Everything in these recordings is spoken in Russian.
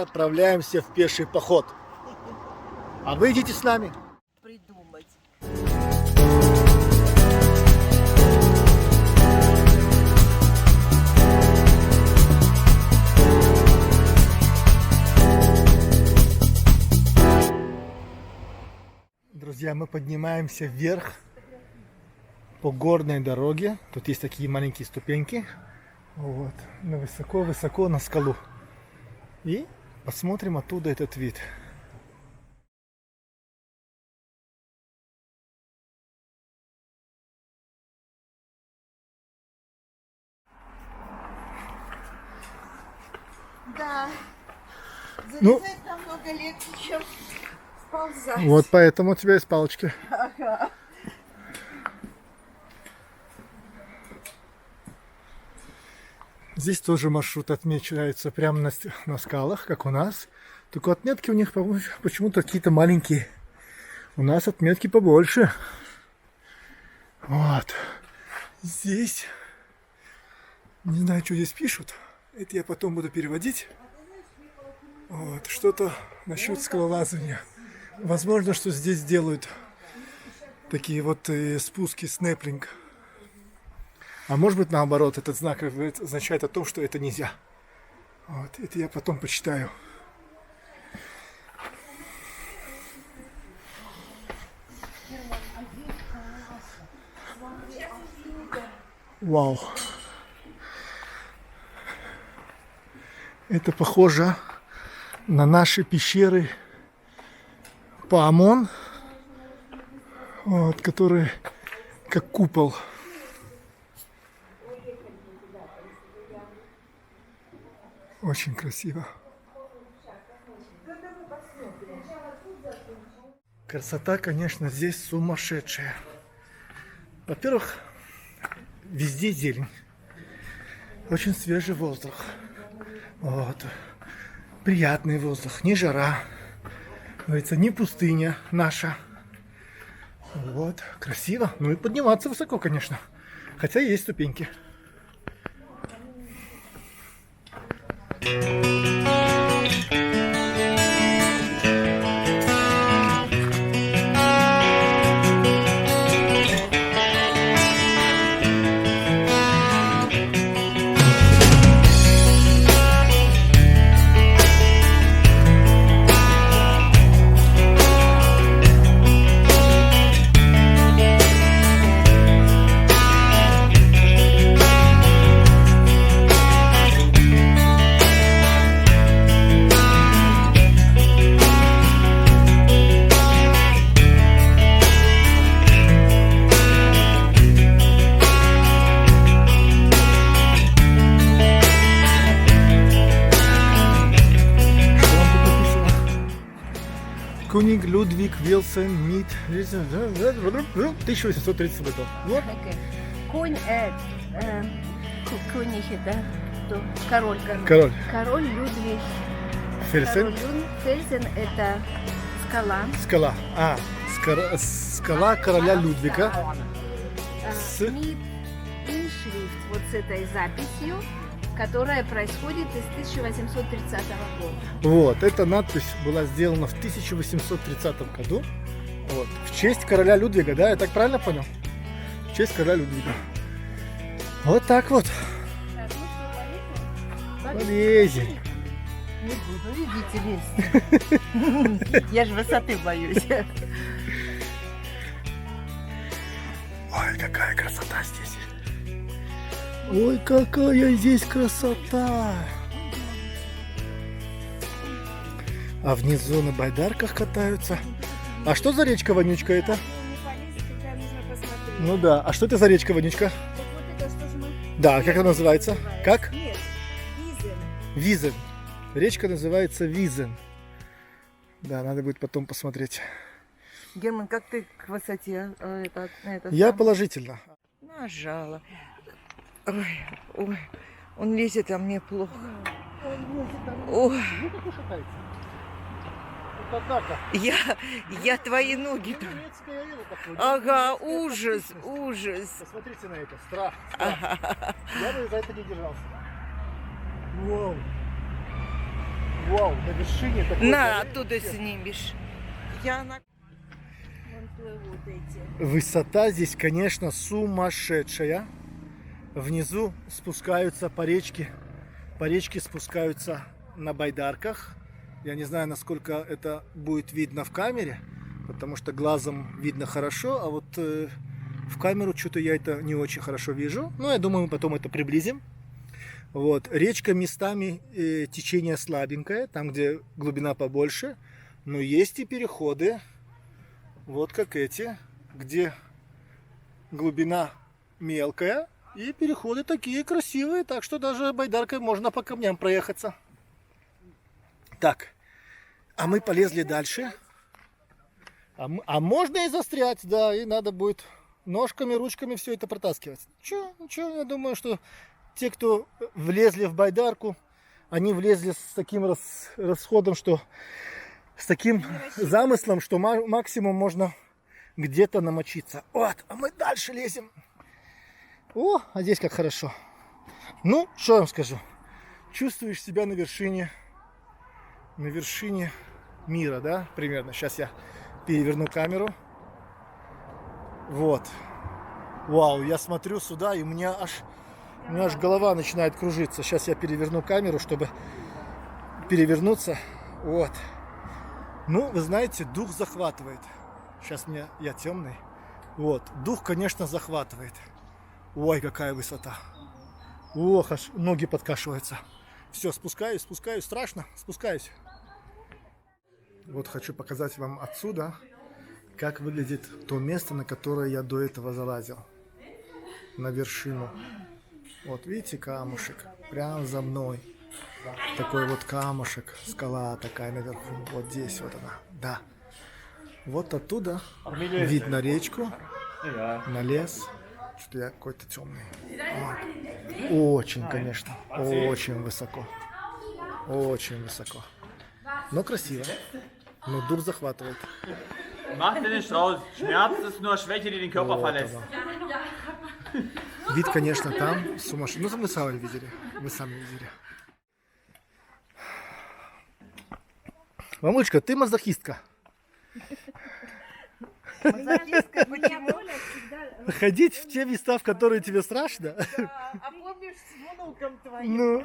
отправляемся в пеший поход. А вы идите с нами. Придумать. Друзья, мы поднимаемся вверх по горной дороге. Тут есть такие маленькие ступеньки. Вот, высоко-высоко на скалу. И посмотрим оттуда этот вид. Да. Ну, Залезать намного легче, чем сползать. вот поэтому у тебя есть палочки. Ага. Здесь тоже маршрут отмечается прямо на скалах, как у нас. Только отметки у них почему-то какие-то маленькие. У нас отметки побольше. Вот. Здесь, не знаю, что здесь пишут. Это я потом буду переводить. Вот. Что-то насчет скалолазания. Возможно, что здесь делают такие вот спуски, снэплинг. А может быть, наоборот, этот знак означает о том, что это нельзя. Вот, это я потом почитаю. Вау. Это похоже на наши пещеры Паамон, вот, которые как купол. Очень красиво. Красота, конечно, здесь сумасшедшая. Во-первых, везде зелень. Очень свежий воздух. Вот. Приятный воздух, не жара. Говорится, не пустыня наша. Вот. Красиво. Ну и подниматься высоко, конечно. Хотя есть ступеньки. Куниг Людвиг Вилсон Мид 1830 год. Вот. Конь, König это кто? Король. Король. Король Людвиг. Фельсен. Фельсен это скала. Скала. Скала короля Людвига. Мид иншрифт вот с этой записью, которая происходит из 1830 года. Вот, эта надпись была сделана в 1830 году. Вот, в честь короля Людвига, да? Я так правильно понял? В честь короля Людвига. Вот так вот. Полезем. Не буду, видите, лезть. Я же высоты боюсь. Ой, какая красота здесь. Ой, какая здесь красота. А внизу на байдарках катаются. А что за речка Вонючка это? Ну да, а что это за речка Вонючка? Да, как она называется? Как? Визен. Речка называется Визен. Да, надо будет потом посмотреть. Герман, как ты к высоте? Я положительно. Нажала. Ой, ой, он лезет, а мне плохо. Ой. Я твои ноги. Ага, ужас, ужас. Посмотрите на это, страх. Я бы за это не держался. Вау. Вау, на вершине такой... На, оттуда снимешь. Я на... Вон плывут эти. Высота здесь, конечно, сумасшедшая. Внизу спускаются по речке. По речке спускаются на байдарках. Я не знаю, насколько это будет видно в камере, потому что глазом видно хорошо, а вот в камеру что-то я это не очень хорошо вижу. Но я думаю, мы потом это приблизим. Вот. Речка местами течение слабенькое, там, где глубина побольше. Но есть и переходы, вот как эти, где глубина мелкая. И переходы такие красивые, так что даже байдаркой можно по камням проехаться. Так, а мы полезли дальше. А можно и застрять, да, и надо будет ножками, ручками все это протаскивать. Ничего, я думаю, что те, кто влезли в байдарку, они влезли с таким расходом, что с таким замыслом, что максимум можно где-то намочиться. Вот, а мы дальше лезем. О, а здесь как хорошо. Ну, что я вам скажу. Чувствуешь себя на вершине мира, да, примерно. Сейчас я переверну камеру. Вот. Вау, я смотрю сюда, и у меня аж голова начинает кружиться. Сейчас я переверну камеру, чтобы перевернуться. Вот. Ну, вы знаете, дух захватывает. Сейчас я темный. Вот. Дух, конечно, захватывает. Ой, какая высота. Ох, аж ноги подкашиваются. Все, спускаюсь, страшно, спускаюсь. Вот хочу показать вам отсюда, как выглядит то место, на которое я до этого залазил. На вершину. Вот видите камушек, прямо за мной. Такой вот камушек, скала такая наверху. Вот здесь вот она, да. Вот оттуда видно речку, на лес. Что я какой-то темный. Вот. Очень, конечно, очень высоко. Очень высоко. Но красиво. Но дух захватывает. Mach dir nicht raus. Schmerz ist nur Schwäche, die den Körper verlässt. Вид, конечно, там сумасшедший. Ну, вы сами видели. Вы сами видели. Мамулечка, ты мазохистка. Мазохистка, почему? Ходить в те места, в которые тебе страшно. А помнишь с внуком твоим? Ну.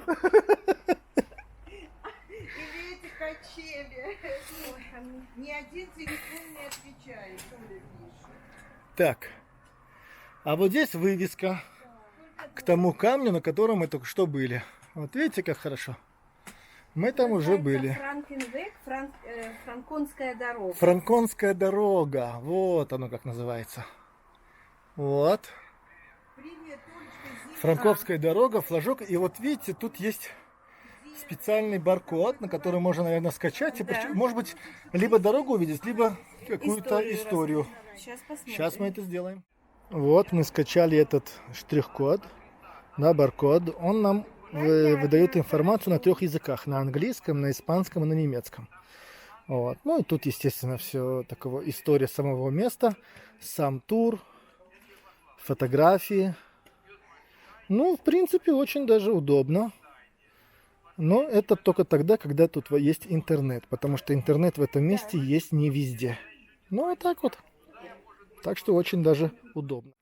Или эти качели? Ни один телефон не отвечает. Так. А вот здесь вывеска к тому камню, на котором мы только что были. Вот видите, как хорошо. Мы там уже были. Франкенвек, Франконская дорога. Франконская дорога. Вот оно как называется. Вот. Франковская дорога, флажок. И вот видите, тут есть специальный баркод, на который можно, наверное, скачать. И, может быть, либо дорогу увидеть, либо какую-то историю. Сейчас мы это сделаем. Вот мы скачали этот штрих-код, да, баркод. Он нам выдает информацию на 3 языках. На английском, на испанском и на немецком. Вот. Ну и тут, естественно, все такого история самого места, сам тур, фотографии. Ну, в принципе, очень даже удобно. Но это только тогда, когда тут есть интернет. Потому что интернет в этом месте есть не везде. Ну, вот так вот. Так что очень даже удобно.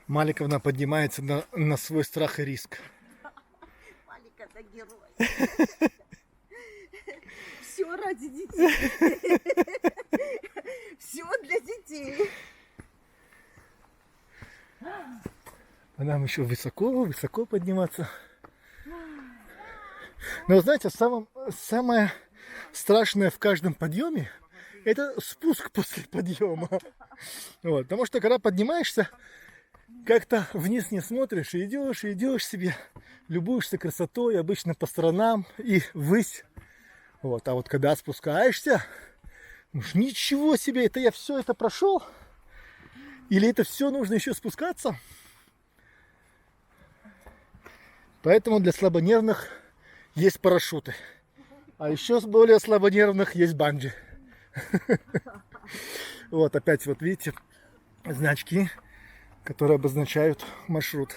Маликовна поднимается на свой страх и риск. Малик это герой. Все ради детей. Все для детей. А нам еще высоко подниматься. Но знаете, самое страшное в каждом подъеме — это спуск после подъема. Вот, потому что когда поднимаешься, как-то вниз не смотришь, и идешь себе, любуешься красотой, обычно по сторонам и ввысь. Вот, а вот когда спускаешься, уж ничего себе, это я все это прошел? Или это все нужно еще спускаться? Поэтому для слабонервных есть парашюты. А еще с более слабонервных есть банджи. Вот опять вот видите значки, которые обозначают маршрут.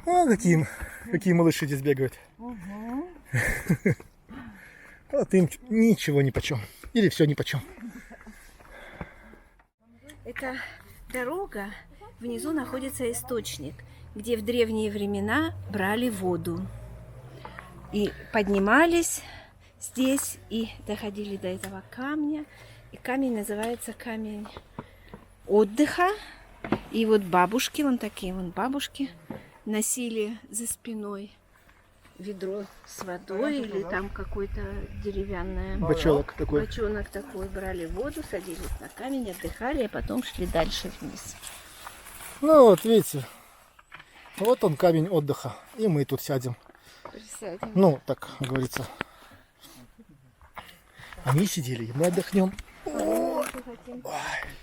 О, какие малыши здесь бегают. Вот им ничего нипочем. Или все нипочем. Это дорога, внизу находится источник, где в древние времена брали воду. И поднимались здесь и доходили до этого камня. И камень называется камень отдыха. И вот бабушки, вон такие вон бабушки, носили за спиной ведро с водой или там какой-то деревянное Бочонок такой. бочонок такой, брали воду, садились на камень, отдыхали, а потом шли дальше вниз. Ну вот видите, вот он камень отдыха, и мы тут сядем. Присядем. Ну, так говорится. Они сидели, и мы отдохнем. Если хотим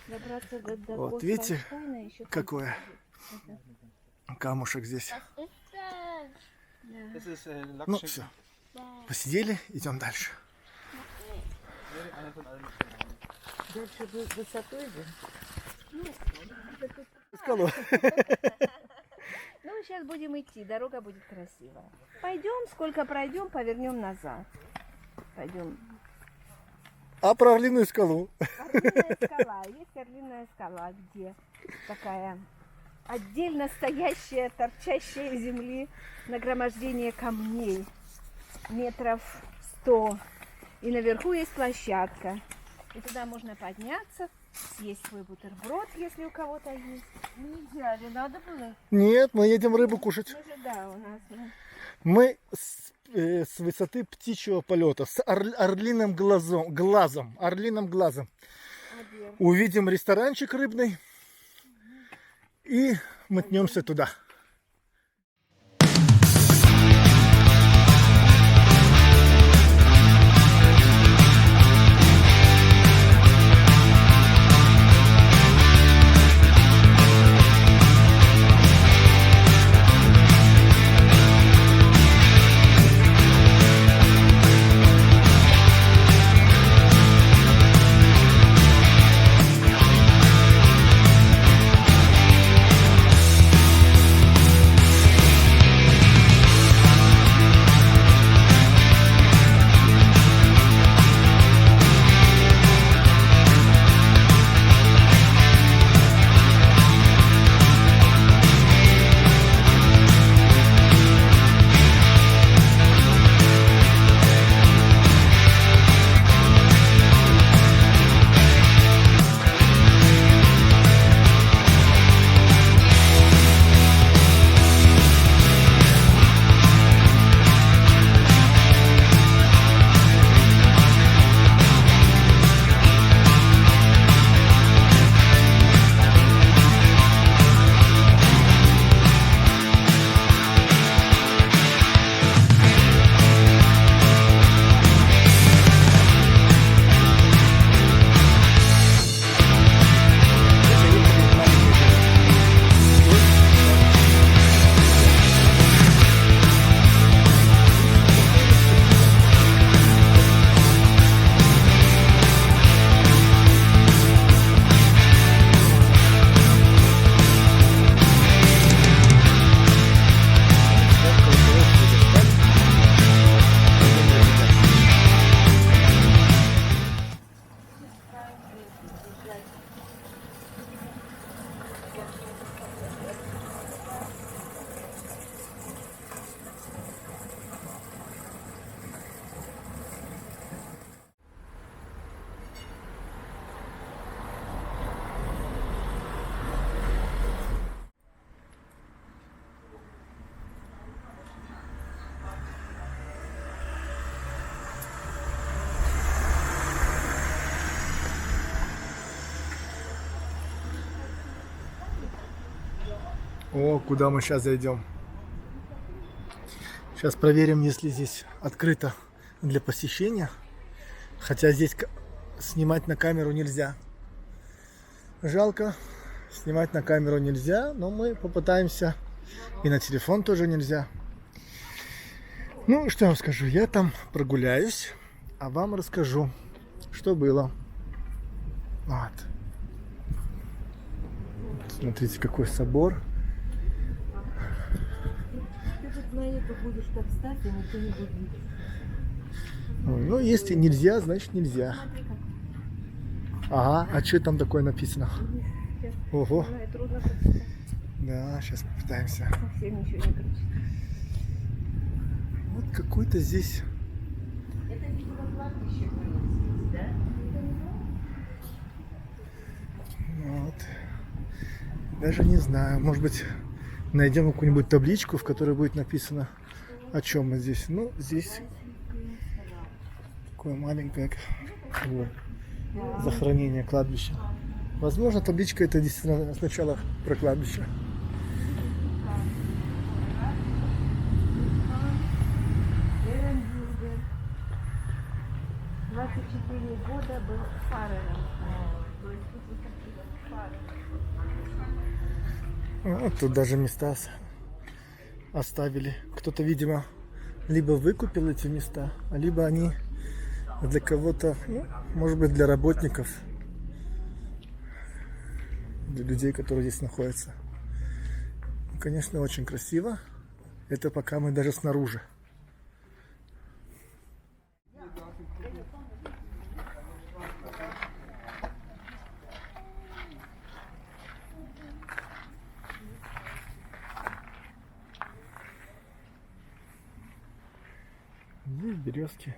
добраться до Вот видите, Гольцвейна, еще какое камушек здесь. Ну все, посидели, идем дальше. Дальше высотой же. Скалу. Ну, сейчас будем идти, дорога будет красивая. Пойдем, сколько пройдем, повернем назад. Пойдем. А про Орлиную скалу? Орлиная скала. Есть Орлиная скала, где такая отдельно стоящая, торчащая из земли нагромождение камней. Метров 100. И наверху есть площадка. И туда можно подняться, съесть свой бутерброд, если у кого-то есть. Мы не взяли, надо было? Нет, мы едем рыбу кушать. Мы же, да, у нас. Мы с высоты птичьего полета, с орлиным глазом, увидим ресторанчик рыбный и мотнемся туда. О, куда мы сейчас зайдем? Сейчас проверим, если здесь открыто для посещения. Хотя здесь снимать на камеру нельзя. Жалко, снимать на камеру нельзя, но мы попытаемся. И на телефон тоже нельзя. Ну, что я вам скажу, я там прогуляюсь, а вам расскажу, что было. Вот. Смотрите, какой собор. Ты вот на это будешь так стать, и никто не будет видеть. Ну, если нельзя, значит нельзя. Ага, а что там такое написано? Ого. Трудно прочитать. Да, сейчас попытаемся. Совсем ничего не прочитать. Вот какой-то здесь. Это, видимо, кладбище будет, да? Вот. Даже не знаю. Может быть, найдем какую-нибудь табличку, в которой будет написано, о чем мы здесь. Ну, здесь такое маленькое вот, захоронение кладбища. Возможно, табличка это действительно сначала про кладбище. Эренбургер. 24 года был фарером. То есть тут вот такие фары. Вот тут даже места оставили. Кто-то, видимо, либо выкупил эти места, либо они для кого-то, ну, может быть, для работников, для людей, которые здесь находятся. Ну, конечно, очень красиво. Это пока мы даже снаружи. Здесь березки.